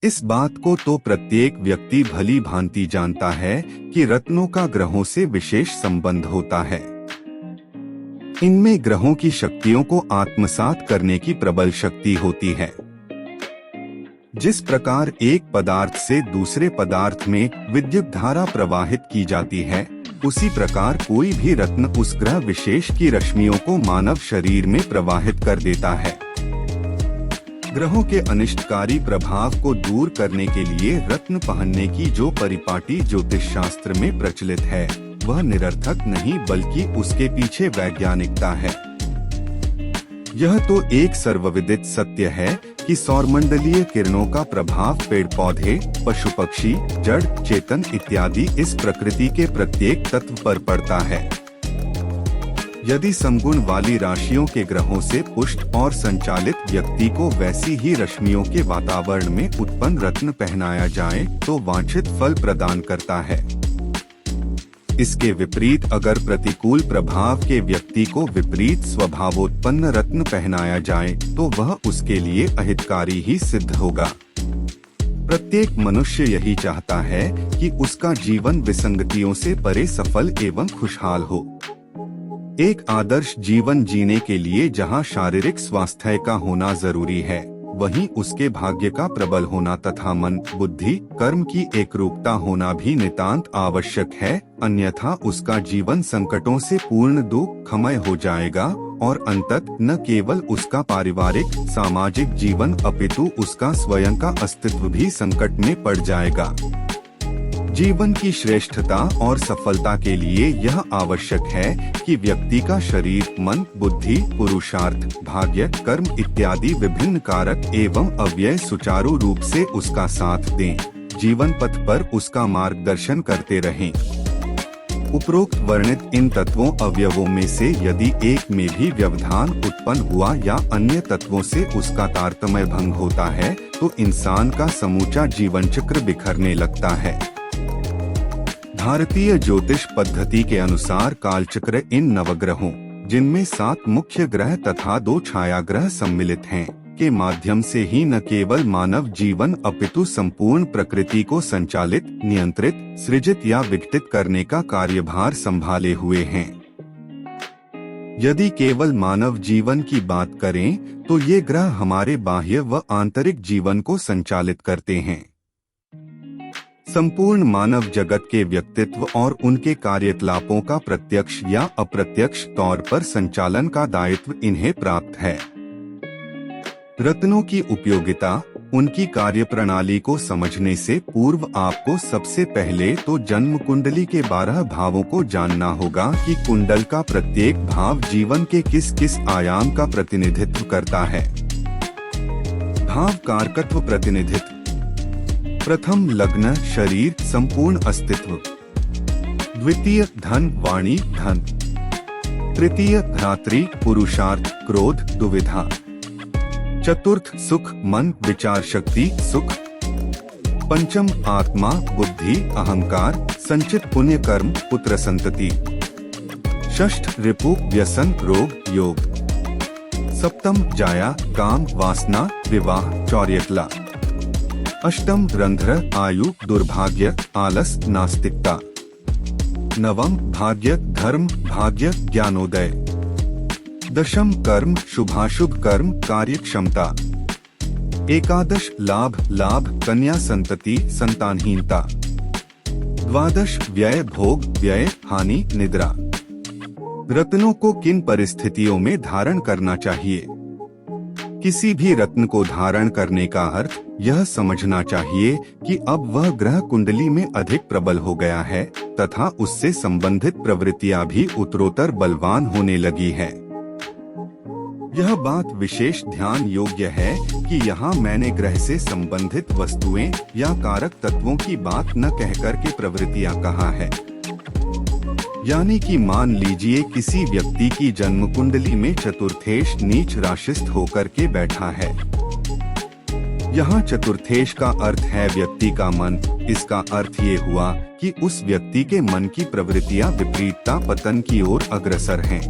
इस बात को तो प्रत्येक व्यक्ति भली भांति जानता है कि रत्नों का ग्रहों से विशेष संबंध होता है। इनमें ग्रहों की शक्तियों को आत्मसात करने की प्रबल शक्ति होती है। जिस प्रकार एक पदार्थ से दूसरे पदार्थ में विद्युत धारा प्रवाहित की जाती है, उसी प्रकार कोई भी रत्न उस ग्रह विशेष की रश्मियों को मानव शरीर में प्रवाहित कर देता है। ग्रहों के अनिष्टकारी प्रभाव को दूर करने के लिए रत्न पहनने की जो परिपाटी ज्योतिष शास्त्र में प्रचलित है, वह निरर्थक नहीं बल्कि उसके पीछे वैज्ञानिकता है। यह तो एक सर्वविदित सत्य है कि सौरमंडलीय किरणों का प्रभाव पेड़ पौधे, पशु पक्षी, जड़ चेतन इत्यादि इस प्रकृति के प्रत्येक तत्व पर पड़ता है। यदि समगुण वाली राशियों के ग्रहों से पुष्ट और संचालित व्यक्ति को वैसी ही रश्मियों के वातावरण में उत्पन्न रत्न पहनाया जाए तो वांछित फल प्रदान करता है। इसके विपरीत अगर प्रतिकूल प्रभाव के व्यक्ति को विपरीत स्वभावोत्पन्न रत्न पहनाया जाए तो वह उसके लिए अहितकारी ही सिद्ध होगा। प्रत्येक मनुष्य यही चाहता है कि उसका जीवन विसंगतियों से परे सफल एवं खुशहाल हो। एक आदर्श जीवन जीने के लिए जहां शारीरिक स्वास्थ्य का होना जरूरी है, वहीं उसके भाग्य का प्रबल होना तथा मन, बुद्धि, कर्म की एकरूपता होना भी नितांत आवश्यक है। अन्यथा उसका जीवन संकटों से पूर्ण दुखमय हो जाएगा और अंततः न केवल उसका पारिवारिक सामाजिक जीवन अपितु उसका स्वयं का अस्तित्व भी संकट में पड़ जाएगा। जीवन की श्रेष्ठता और सफलता के लिए यह आवश्यक है कि व्यक्ति का शरीर, मन, बुद्धि, पुरुषार्थ, भाग्य, कर्म इत्यादि विभिन्न कारक एवं अव्यय सुचारू रूप से उसका साथ दें, जीवन पथ पर उसका मार्गदर्शन करते रहें। उपरोक्त वर्णित इन तत्वों अवयवों में से यदि एक में भी व्यवधान उत्पन्न हुआ या अन्य तत्वों से उसका तारतम्य भंग होता है तो इंसान का समूचा जीवन चक्र बिखरने लगता है। भारतीय ज्योतिष पद्धति के अनुसार कालचक्र इन नवग्रहों, जिनमें 7 मुख्य ग्रह तथा 2 छाया ग्रह सम्मिलित हैं, के माध्यम से ही न केवल मानव जीवन अपितु संपूर्ण प्रकृति को संचालित, नियंत्रित, सृजित या विघटित करने का कार्यभार संभाले हुए हैं। यदि केवल मानव जीवन की बात करें तो ये ग्रह हमारे बाह्य व आंतरिक जीवन को संचालित करते हैं। संपूर्ण मानव जगत के व्यक्तित्व और उनके कार्यकलापों का प्रत्यक्ष या अप्रत्यक्ष तौर पर संचालन का दायित्व इन्हें प्राप्त है। रत्नों की उपयोगिता, उनकी कार्यप्रणाली को समझने से पूर्व आपको सबसे पहले तो जन्म कुंडली के 12 भावों को जानना होगा कि कुंडल का प्रत्येक भाव जीवन के किस किस आयाम का प्रतिनिधित्व करता है। भाव कारकत्व प्रतिनिधित्व: प्रथम लग्न शरीर संपूर्ण अस्तित्व, द्वितीय धन वाणी धन, तृतीय धात्री पुरुषार्थ क्रोध दुविधा, चतुर्थ सुख मन विचार शक्ति सुख, पंचम आत्मा बुद्धि अहंकार संचित पुण्य कर्म पुत्र संतति, षष्ठ रिपु व्यसन रोग योग, सप्तम जाया काम वासना विवाह चौर्यकला, अष्टम रंध्र आयु दुर्भाग्य आलस नास्तिकता, नवम भाग्य धर्म भाग्य ज्ञानोदय, दशम कर्म शुभाशुभ कर्म कार्य क्षमता, एकादश लाभ लाभ कन्या संतति संतानहीनता, द्वादश व्यय भोग व्यय हानि निद्रा। रत्नों को किन परिस्थितियों में धारण करना चाहिए? किसी भी रत्न को धारण करने का अर्थ यह समझना चाहिए कि अब वह ग्रह कुंडली में अधिक प्रबल हो गया है तथा उससे संबंधित प्रवृत्तियां भी उत्तरोत्तर बलवान होने लगी है। यह बात विशेष ध्यान योग्य है कि यहाँ मैंने ग्रह से संबंधित वस्तुएं या कारक तत्वों की बात न कहकर के प्रवृत्तियां कहा है। यानी कि मान लीजिए किसी व्यक्ति की जन्म कुंडली में चतुर्थेश नीच राशिस्थ होकर के बैठा है। यहाँ चतुर्थेश का अर्थ है व्यक्ति का मन। इसका अर्थ ये हुआ कि उस व्यक्ति के मन की प्रवृत्तियां विपरीतता पतन की ओर अग्रसर हैं।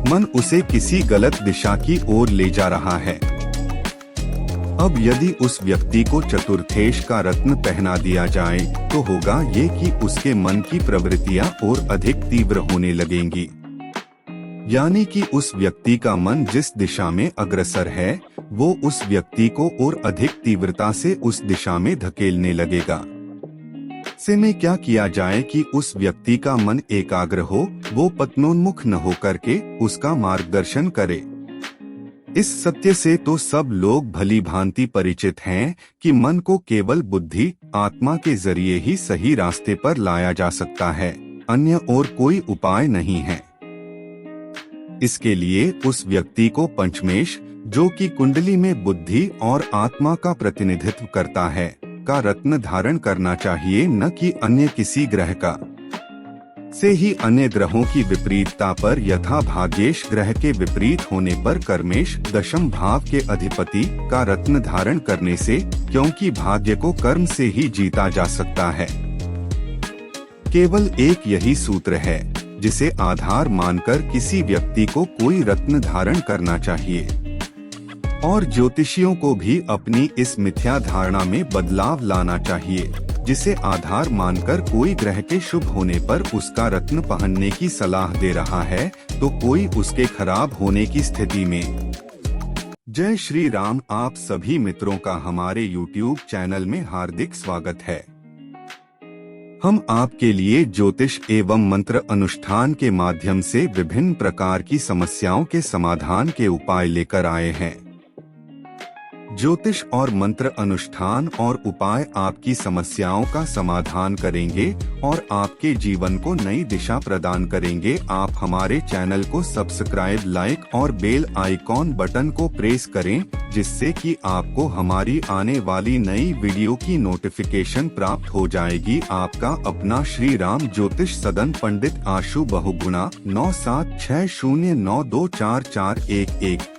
मन उसे किसी गलत दिशा की ओर ले जा रहा है। अब यदि उस व्यक्ति को चतुर्थेश का रत्न पहना दिया जाए तो होगा ये कि उसके मन की प्रवृत्तियां और अधिक तीव्र होने लगेंगी, यानी कि उस व्यक्ति का मन जिस दिशा में अग्रसर है वो उस व्यक्ति को और अधिक तीव्रता से उस दिशा में धकेलने लगेगा। ऐसे में क्या किया जाए कि उस व्यक्ति का मन एकाग्र हो, वो पतनोन्मुख न हो करके उसका मार्गदर्शन करे। इस सत्य से तो सब लोग भली भांति परिचित हैं कि मन को केवल बुद्धि आत्मा के जरिए ही सही रास्ते पर लाया जा सकता है, अन्य और कोई उपाय नहीं है। इसके लिए उस व्यक्ति को पंचमेश, जो कि कुंडली में बुद्धि और आत्मा का प्रतिनिधित्व करता है, का रत्न धारण करना चाहिए, न कि अन्य किसी ग्रह का। से ही अन्य ग्रहों की विपरीतता पर, यथा भाग्येश ग्रह के विपरीत होने पर कर्मेश दशम भाव के अधिपति का रत्न धारण करने से, क्योंकि भाग्य को कर्म से ही जीता जा सकता है। केवल एक यही सूत्र है जिसे आधार मानकर किसी व्यक्ति को कोई रत्न धारण करना चाहिए, और ज्योतिषियों को भी अपनी इस मिथ्या धारणा में बदलाव लाना चाहिए, जिसे आधार मानकर कोई ग्रह के शुभ होने पर उसका रत्न पहनने की सलाह दे रहा है तो कोई उसके खराब होने की स्थिति में। जय श्री राम। आप सभी मित्रों का हमारे YouTube चैनल में हार्दिक स्वागत है। हम आपके लिए ज्योतिष एवं मंत्र अनुष्ठान के माध्यम से विभिन्न प्रकार की समस्याओं के समाधान के उपाय लेकर आए हैं। ज्योतिष और मंत्र अनुष्ठान और उपाय आपकी समस्याओं का समाधान करेंगे और आपके जीवन को नई दिशा प्रदान करेंगे। आप हमारे चैनल को सब्सक्राइब, लाइक और बेल आइकॉन बटन को प्रेस करें, जिससे कि आपको हमारी आने वाली नई वीडियो की नोटिफिकेशन प्राप्त हो जाएगी। आपका अपना श्री राम ज्योतिष सदन, पंडित आशु बहुगुणा, 9760924411।